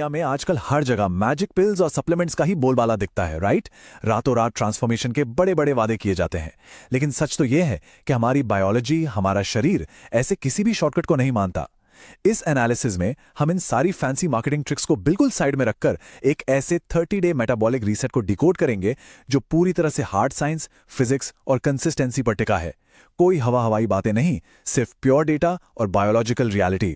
Media में आजकल हर जगह मैजिक पिल्स और सप्लीमेंट्स का ही बोलबाला दिखता है, राइट। रातों रात ट्रांसफॉर्मेशन के बड़े बड़े वादे किए जाते हैं। लेकिन सच तो यह है कि हमारी बायोलॉजी, हमारा शरीर ऐसे किसी भी शॉर्टकट को नहीं मानता। इस एनालिसिस में हम इन सारी फैंसी मार्केटिंग ट्रिक्स को बिल्कुल साइड में रखकर एक ऐसे 30 डे मेटाबॉलिक रीसेट को डिकोड करेंगे जो पूरी तरह से हार्ड साइंस, फिजिक्स और कंसिस्टेंसी पर टिका है। कोई हवा हवाई बातें नहीं, सिर्फ प्योर डेटा और बायोलॉजिकल रियलिटी।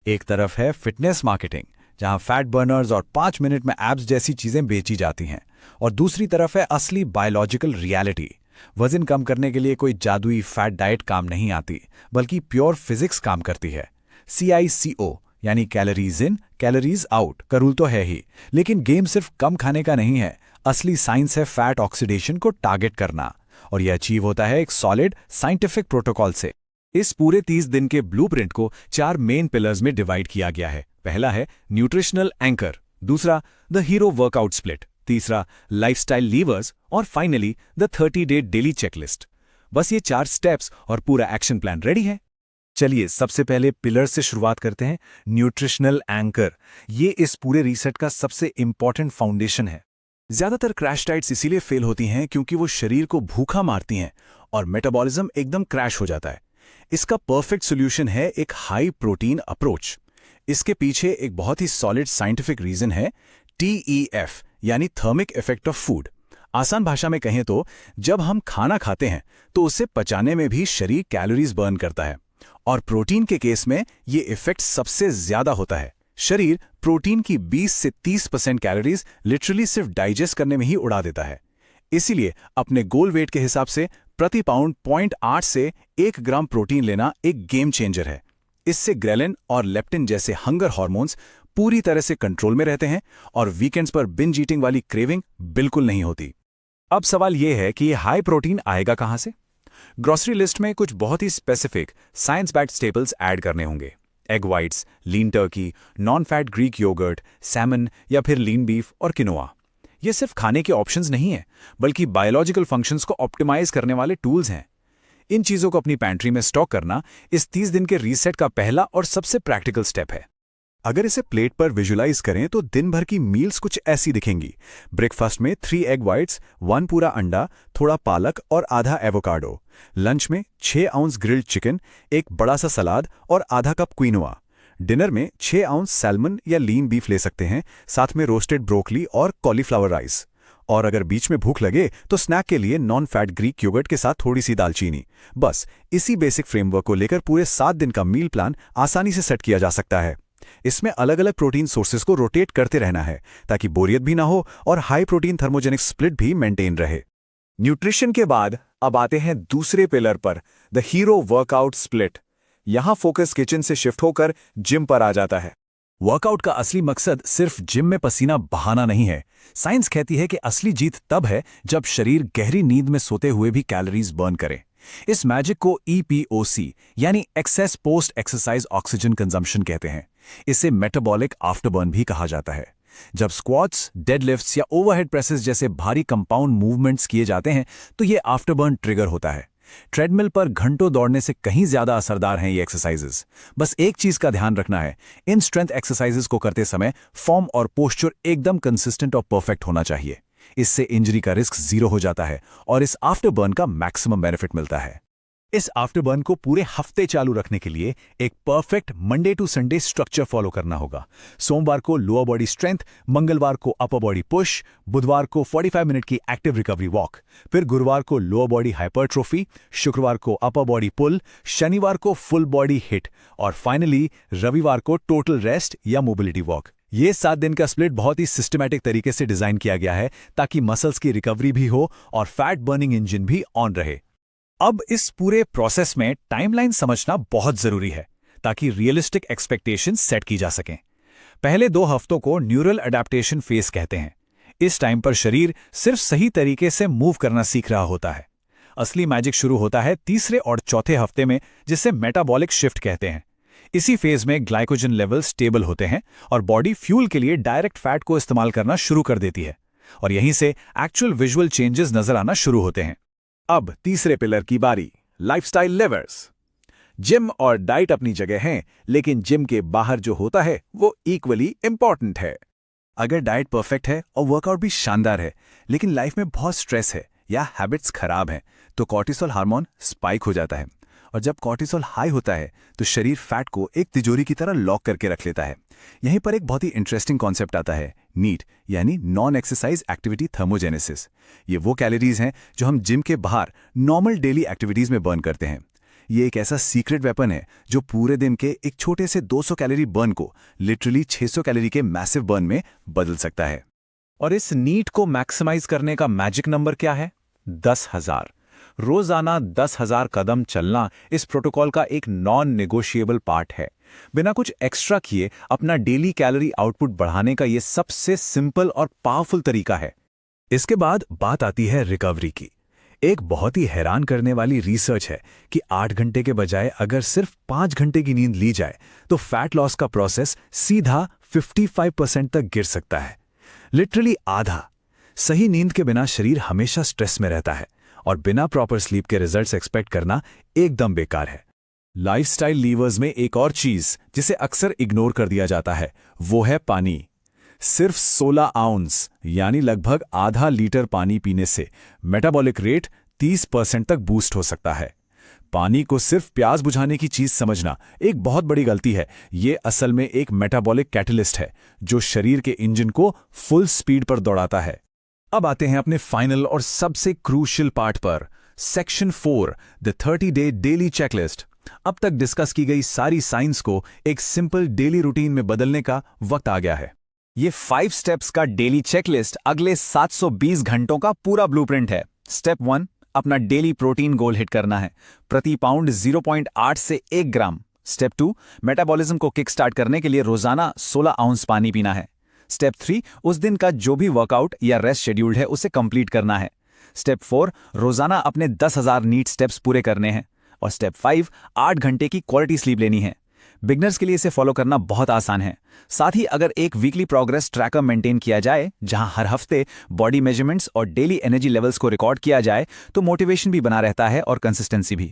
एक तरफ है फिटनेस मार्केटिंग, जहां फैट बर्नर्स और 5 मिनट में एब्स जैसी चीजें बेची जाती हैं, और दूसरी तरफ है असली बायोलॉजिकल रियलिटी। वजन कम करने के लिए कोई जादुई फैट डाइट काम नहीं आती, बल्कि प्योर फिजिक्स काम करती है। CICO यानी कैलोरीज इन कैलोरीज आउट का रूल तो है ही, लेकिन गेम सिर्फ कम खाने का नहीं है। असली साइंस है फैट ऑक्सीडेशन को टारगेट करना, और यह अचीव होता है एक सॉलिड साइंटिफिक प्रोटोकॉल से। इस पूरे 30 दिन के ब्लूप्रिंट को 4 मेन पिलर्स में डिवाइड किया गया है। पहला है न्यूट्रिशनल एंकर, दूसरा द हीरो वर्कआउट स्प्लिट, तीसरा लाइफस्टाइल लीवर्स, और finally the 30 day daily checklist. बस ये 4 स्टेप्स और पूरा एक्शन प्लान रेडी है। चलिए सबसे पहले पिलर से शुरुआत करते हैं, न्यूट्रिशनल एंकर। ये इस पूरे रीसेट का सबसे इंपॉर्टेंट फाउंडेशन है। ज्यादातर क्रैश डाइट्स इसीलिए फेल होती हैं क्योंकि वो शरीर को भूखा मारती हैं और मेटाबॉलिज्म एकदम क्रैश हो जाता है। इसका परफेक्ट सॉल्यूशन है एक हाई प्रोटीन अप्रोच। इसके पीछे एक बहुत ही सॉलिड साइंटिफिक रीजन है, TEF यानी थर्मिक इफेक्ट ऑफ फूड। आसान भाषा में कहें तो जब हम खाना खाते हैं तो उसे पचाने में भी शरीर कैलोरीज बर्न करता है, और प्रोटीन के केस में ये इफेक्ट सबसे ज्यादा होता है। शरीर प्रोटीन की 20 से 30% कैलोरीज लिटरली सिर्फ डाइजेस्ट करने में ही उड़ा देता है। इसीलिए अपने गोल वेट के हिसाब से प्रति पाउंड 0.8 से 1 ग्राम प्रोटीन लेना एक गेम चेंजर है। इससे ग्रेलिन और लेप्टिन जैसे हंगर हार्मोन्स पूरी तरह से कंट्रोल में रहते हैं, और वीकेंड्स पर बिंज ईटिंग वाली क्रेविंग बिल्कुल नहीं होती। अब सवाल यह है कि ये हाई प्रोटीन आएगा कहां से? ग्रोसरी लिस्ट में कुछ बहुत ही specific science backed staples add करने होंगे। Egg whites, lean turkey, non fat Greek yogurt, salmon या फिर लीन बीफ और किनोआ। ये सिर्फ खाने के ऑप्शंस नहीं हैं, बल्कि बायोलॉजिकल फंक्शंस को ऑप्टिमाइज करने वाले टूल्स हैं। इन चीजों को अपनी पैंट्री में स्टॉक करना इस 30 दिन के रीसेट का पहला और सबसे प्रैक्टिकल स्टेप है। अगर इसे प्लेट पर विजुलाइज करें तो दिन भर की मील्स कुछ ऐसी दिखेंगी। ब्रेकफास्ट में 3 एग वाइट्स, 1 पूरा अंडा, थोड़ा पालक और आधा एवोकाडो। लंच में 6 आउंस ग्रिल्ड चिकन, एक बड़ा सा सलाद और आधा कप क्विनोआ। डिनर में 6 आउंस सैल्मन या लीन बीफ ले सकते हैं, साथ में रोस्टेड ब्रोकली और कॉलीफ्लावर राइस। और अगर बीच में भूख लगे तो स्नैक के लिए नॉन फैट ग्रीक योगर्ट के साथ थोड़ी सी दालचीनी। बस इसी बेसिक फ्रेमवर्क को लेकर पूरे 7 दिन का मील प्लान आसानी से सेट किया जा सकता है। इसमें अलग अलग प्रोटीन सोर्सेज को रोटेट करते रहना है ताकि बोरियत भी ना हो और हाई प्रोटीन थर्मोजेनिक स्प्लिट भी मेंटेन रहे। न्यूट्रिशन के बाद अब आते हैं दूसरे पिलर पर, द हीरो वर्कआउट स्प्लिट। यहां फोकस किचन से शिफ्ट होकर जिम पर आ जाता है। वर्कआउट का असली मकसद सिर्फ जिम में पसीना बहाना नहीं है। साइंस कहती है कि असली जीत तब है जब शरीर गहरी नींद में सोते हुए भी कैलोरीज बर्न करे। इस मैजिक को EPOC यानी excess post exercise oxygen consumption कहते हैं। इसे मेटाबॉलिक आफ्टरबर्न भी कहा जाता है। जब स्क्वाट्स, डेडलिफ्ट्स या ओवरहेड प्रेसेस जैसे भारी कंपाउंड मूवमेंट्स किए जाते हैं तो ये आफ्टरबर्न ट्रिगर होता है। ट्रेडमिल पर घंटों दौड़ने से कहीं ज्यादा असरदार हैं ये एक्सरसाइजेस। बस एक चीज का ध्यान रखना है, इन स्ट्रेंथ एक्सरसाइजेस को करते समय फॉर्म और पोस्चर एकदम कंसिस्टेंट और परफेक्ट होना चाहिए। इससे इंजरी का रिस्क 0 हो जाता है और इस आफ्टरबर्न का मैक्सिमम बेनिफिट मिलता है। इस आफ्टरबर्न को पूरे हफ्ते चालू रखने के लिए एक perfect Monday to Sunday structure follow करना होगा। सोमवार को लोअर बॉडी स्ट्रेंथ, मंगलवार को अपर बॉडी पुश, बुधवार को 45 मिनट की एक्टिव रिकवरी वॉक, फिर गुरुवार को लोअर बॉडी हाइपरट्रोफी, शुक्रवार को अपर बॉडी पुल, शनिवार को फुल बॉडी हिट और फाइनली रविवार को टोटल रेस्ट या मोबिलिटी वॉक। ये 7 दिन का स्प्लिट बहुत ही सिस्टमैटिक तरीके से डिजाइन किया गया है ताकि मसल्स की रिकवरी भी हो और फैट बर्निंग इंजन भी ऑन रहे। अब इस पूरे प्रोसेस में टाइमलाइन समझना बहुत जरूरी है ताकि रियलिस्टिक एक्सपेक्टेशंस सेट की जा सकें। पहले 2 हफ्तों को न्यूरल अडेप्टेशन फेज कहते हैं। इस टाइम पर शरीर सिर्फ सही तरीके से मूव करना सीख रहा होता है। असली मैजिक शुरू होता है तीसरे और चौथे हफ्ते में, जिसे मेटाबॉलिक शिफ्ट कहते हैं। इसी फेज में ग्लाइकोजन लेवल स्टेबल होते हैं और बॉडी फ्यूल के लिए डायरेक्ट फैट को इस्तेमाल करना शुरू कर देती है, और यहीं से एक्चुअल विजुअल चेंजेस नजर आना शुरू होते हैं। अब तीसरे पिलर की बारी, लाइफस्टाइल लेवर्स। जिम और डाइट अपनी जगह हैं, लेकिन जिम के बाहर जो होता है वो इक्वली इंपॉर्टेंट है। अगर डाइट परफेक्ट है और वर्कआउट भी शानदार है, लेकिन लाइफ में बहुत स्ट्रेस है या हैबिट्स खराब हैं, तो कॉर्टिसोल हार्मोन स्पाइक हो जाता है। और जब कॉर्टिसोल हाई होता है तो शरीर फैट को एक तिजोरी की तरह लॉक करके रख लेता है। यहीं पर एक बहुत ही इंटरेस्टिंग कॉन्सेप्ट आता है, नीट यानी नॉन एक्सरसाइज एक्टिविटी थर्मोजेनेसिस। ये वो कैलोरीज हैं जो हम जिम के बाहर नॉर्मल डेली एक्टिविटीज में बर्न करते हैं। ये एक ऐसा सीक्रेट वेपन है जो पूरे दिन के एक छोटे से 200 कैलोरी बर्न को लिटरली 600 कैलोरी के मैसिव बर्न में बदल सकता है। और इस नीट को मैक्सिमाइज करने का मैजिक नंबर क्या है? 10,000। रोजाना 10,000 कदम चलना इस प्रोटोकॉल का एक नॉन नेगोशिएबल पार्ट है। बिना कुछ एक्स्ट्रा किए अपना डेली कैलोरी आउटपुट बढ़ाने का यह सबसे सिंपल और पावरफुल तरीका है। इसके बाद बात आती है रिकवरी की। एक बहुत ही हैरान करने वाली रिसर्च है कि 8 घंटे के बजाय अगर सिर्फ 5 घंटे की नींद ली जाए तो फैट लॉस का प्रोसेस सीधा 55% तक गिर सकता है। लिटरली आधा। सही नींद के बिना शरीर हमेशा स्ट्रेस में रहता है और बिना प्रॉपर स्लीप के रिजल्ट्स एक्सपेक्ट करना एकदम बेकार है। लाइफस्टाइल लीवर्स में एक और चीज जिसे अक्सर इग्नोर कर दिया जाता है वो है पानी। सिर्फ 16 आउंस यानी लगभग आधा लीटर पानी पीने से मेटाबॉलिक रेट 30% तक बूस्ट हो सकता है। पानी को सिर्फ प्यास बुझाने की चीज समझना एक बहुत बड़ी गलती है। ये असल में एक मेटाबॉलिक कैटलिस्ट है जो शरीर के इंजन को फुल स्पीड पर दौड़ाता है। अब आते हैं अपने फाइनल और सबसे क्रूशियल पार्ट पर, section 4, the 30 day daily checklist. अब तक डिस्कस की गई सारी साइंस को एक सिंपल डेली रूटीन में बदलने का वक्त आ गया है। ये 5 स्टेप्स का डेली चेकलिस्ट अगले 720 घंटों का पूरा ब्लूप्रिंट है। स्टेप 1, अपना डेली प्रोटीन गोल हिट करना है, प्रति पाउंड 0.8 से 1 ग्राम। स्टेप 2, मेटाबॉलिज्म को किक स्टार्ट करने के लिए रोजाना 16 आउंस पानी पीना है। स्टेप 3, उस दिन का जो भी वर्कआउट या रेस्ट शेड्यूल्ड है उसे कंप्लीट करना है। स्टेप 4, रोजाना अपने 10,000 नीट स्टेप्स पूरे करने हैं। और स्टेप 5, 8 घंटे की क्वालिटी स्लीप लेनी है। बिगनर्स के लिए इसे फॉलो करना बहुत आसान है। साथ ही अगर एक वीकली प्रोग्रेस ट्रैकर मेंटेन किया जाए जहां हर हफ्ते बॉडी मेजरमेंट्स और डेली एनर्जी लेवल्स को रिकॉर्ड किया जाए तो मोटिवेशन भी बना रहता है और कंसिस्टेंसी भी।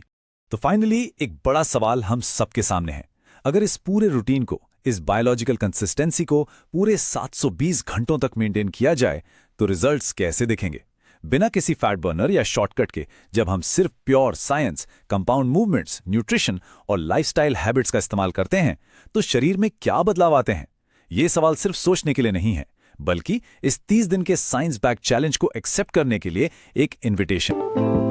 तो फाइनली एक बड़ा सवाल हम सबके सामने है, अगर इस पूरे रूटीन को, इस बायोलॉजिकल कंसिस्टेंसी को पूरे 720 घंटों तक मेंटेन किया जाए तो रिजल्ट्स कैसे दिखेंगे? बिना किसी फैट बर्नर या शॉर्टकट के, जब हम सिर्फ pure science, compound movements, nutrition और लाइफस्टाइल हैबिट्स का इस्तेमाल करते हैं तो शरीर में क्या बदलाव आते हैं? ये सवाल सिर्फ सोचने के लिए नहीं है, बल्कि इस 30 दिन के साइंस बैक चैलेंज को एक्सेप्ट करने के लिए एक इन्विटेशन।